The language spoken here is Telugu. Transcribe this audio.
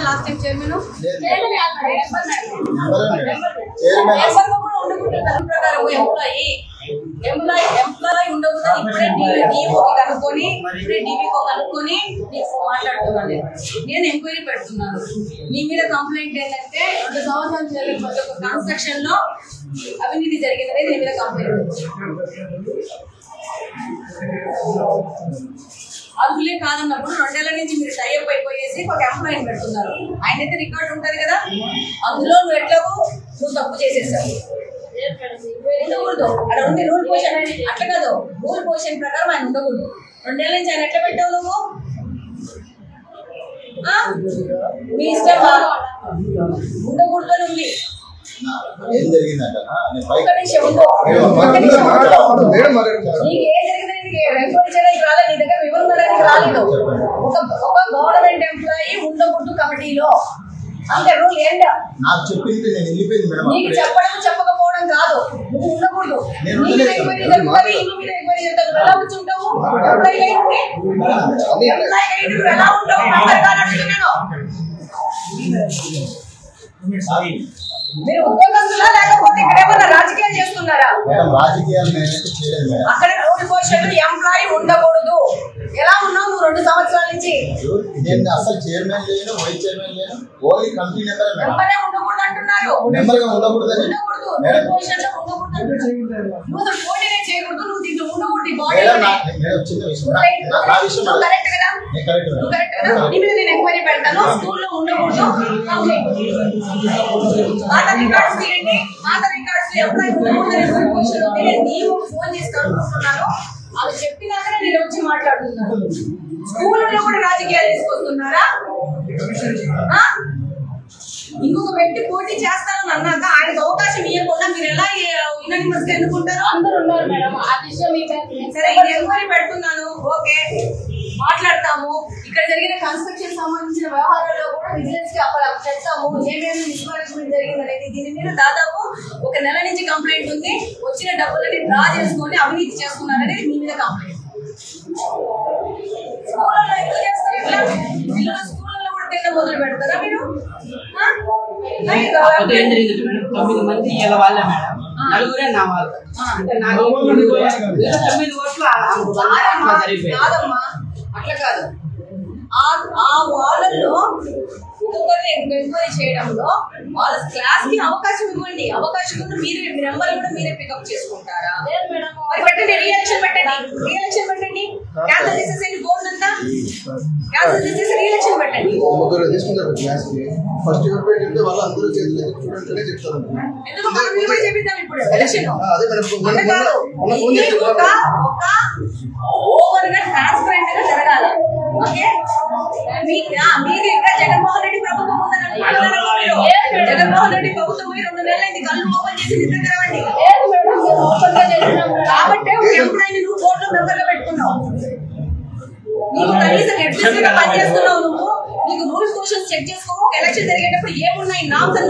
లాస్ట్ టైం చైర్మన్ ఎంప్లాయీ ఉండకూడదు. ఇప్పుడే డీఓకి కనుక్కొని ఇప్పుడే డీవీకో కనుక్కొని మాట్లాడుతున్నాను. నేను ఎంక్వైరీ పెడుతున్నాను. మీ మీద కంప్లైంట్ ఏంటంటే 2 సంవత్సరాలు జరిగిన ఒక కన్స్ట్రక్షన్ లో అవినీతి జరిగిందనేది దీని మీద కంప్లైంట్. అర్హులే కాదన్నప్పుడు 2 ఏళ్ల నుంచి మీరు టైఅప్ అయిపోయేసి ఒక ఎంప్లాయీని పెడుతున్నారు. ఆయన అయితే రికార్డు ఉంటుంది కదా, అందులో నువ్వు ఎట్లాగో నువ్వు తప్పు చేసేసావు. ఉండకూడదు అక్కడ ఉంటే రూల్ పొజిషన్ అట్లా కాదు, రూల్ పొజిషన్ ప్రకారం ఆయన ఉండకూడదు. 2 ఏళ్ల నుంచి ఆయన ఎట్లా పెట్టావు నువ్వు? మీ ఇష్టం ఉండకూడదు అని ఉంది. ఏం జరిగిందంట నీ దగ్గర వివరించడానికి రాలేదు. ఒక గవర్నమెంట్ ఎంప్లాయీ ఉండకూడదు కమిటీలో అంటే రూల్ ఏంటో నాకు చెప్పింది. నేను వెళ్ళిపోయింది మేడం. నీకు చెప్పడం చెప్పకపోవడం కాదు, నువ్వు ఉండకూడదు. నీకు ఎంక్వైరీ జరుగుతుంది, ఇల్లు మీద ఎంక్వైరీ జరుగుతుంది. ఎలా కూర్చుంటావు? ఎలా ఉంటావు? మీరు ఉద్యోగస్తులా లేకపోతే ఇక్కడ ఏమన్నా రాజకీయాలు చేస్తున్నారా? అక్కడ రూల్ పొజిషన్ ఎంప్లాయీ ఉండకూడదు. ఎలా ఉన్నావు నువ్వు 2 సంవత్సరాల నుంచి? నేను అసలు చైర్మన్ లేను, వైస్ చైర్మన్ లేను, ఓన్లీ కంపెనీ మెంబరే ఉండకూడదు అంటున్నారు. మెంబర్గా ఉండకూడదు. రూల్ పొజిషన్ లో ఉండకూడదు అంటున్నారు. నువ్వు పోటీనే చేయకూడదు, నువ్వు దీంట్లో ఉండకూడదు. ఈ బాడీ కరెక్ట్ కదా? నువ్వు కరెక్ట్ కదా? నీ మీద నేను ఎంక్వైరీ పెడతాను. స్కూల్లో ఉండకూడదు. పాత రికార్డ్స్ తీయండి. పాత రికార్డ్స్ ఎంప్లాయీ ఉండకూడదని రూల్ పొజిషన్ ఉంది. నేను నీవు ఫోన్ చేసి కనుక్కుంటున్నాను. అది చెప్పినాకనే నేను వచ్చి మాట్లాడుతున్నాను. స్కూల్లో కూడా రాజకీయాలు తీసుకొస్తున్నారా? ఇంకొక వ్యక్తి పోటీ చేస్తానని అన్నాక ఆయనకు అవకాశం ఇవ్వకుండా మీరు ఎలా యునానిమస్ గా ఎన్నుకుంటారు? అందరూ ఉన్నారు మేడం. ఆ విషయం సరే, ఎంక్వైరీ పెడుతున్నాను. ఓకే, మాట్లాడతాము. ఇక్కడ జరిగిన కన్స్ట్రక్షన్ సంబంధించిన వ్యవహారాల్లో కూడా విజిలెన్స్ కి చెప్తాము ఏమేమి మిస్మేనేజ్మెంట్ జరిగింది అనేది. దీని మీద దాదాపు 1 నెల నుంచి కంప్లైంట్ ఉంది. వచ్చిన డబ్బులని డ్రా చేసుకొని అవినీతి చేస్తున్నారనేది మీ మీద కంప్లైంట్. స్కూళ్ళలో ఎందుకు చేస్తారు ఇట్లా? పిల్లలు స్కూళ్ళలో కూడా తిన్న మొదలు పెడతారా మీరు? 9 మంది ఇలా వాళ్ళ మేడం, నలుగురే నా వాళ్ళు. అంటే నాకు 9 ఓట్లు కాదమ్మా, అట్లా కాదు. ఆ వాళ్ళల్లో ఒక్కొక్కరిని ఎంక్వైరీ చేయడంలో వాళ్ళ క్లాస్ కి అవకాశం ఇవ్వండి. అవకాశం కూడా మీరే నెంబర్ కూడా మీరే పికప్ చేసుకుంటారా? మరి పెట్టండి, రీఎలక్షన్ పెట్టండి. రీఎలక్షన్ పెట్టండి. క్యాన్సిల్ చేసేసేయండి బోర్డు అంతా. క్యాన్సిల్ చేసేసి రీఎలక్షన్ పెట్టండి. ఎందుకు మనం కూడా చెప్తాం ఇప్పుడు ఎలక్షన్ ఓవర్ గా ట్రాన్స్పరెంట్ గా జరగాలి. ఓకే, మీకు ఇంకా జగన్మోహన్ రెడ్డి ప్రభుత్వం ఉందని జగన్మోహన్ రెడ్డి ప్రభుత్వం 2 నెలలైంది. కళ్ళు ఓపెన్ చేసి నిద్రకరవండి. కాబట్టి ఎంప్లాయీని నువ్వు బోర్డులో మెంబర్ గా పెట్టుకున్నావు. నీకు కనీసం అడ్మినిస్ట్రేటివ్ గా పనిచేస్తున్నావు. నువ్వు నీకు రూల్స్ క్వశ్చన్స్ చెక్ చేసుకో. ఎలక్షన్ జరిగేటప్పుడు ఏమున్నాయి నామ్స్ అని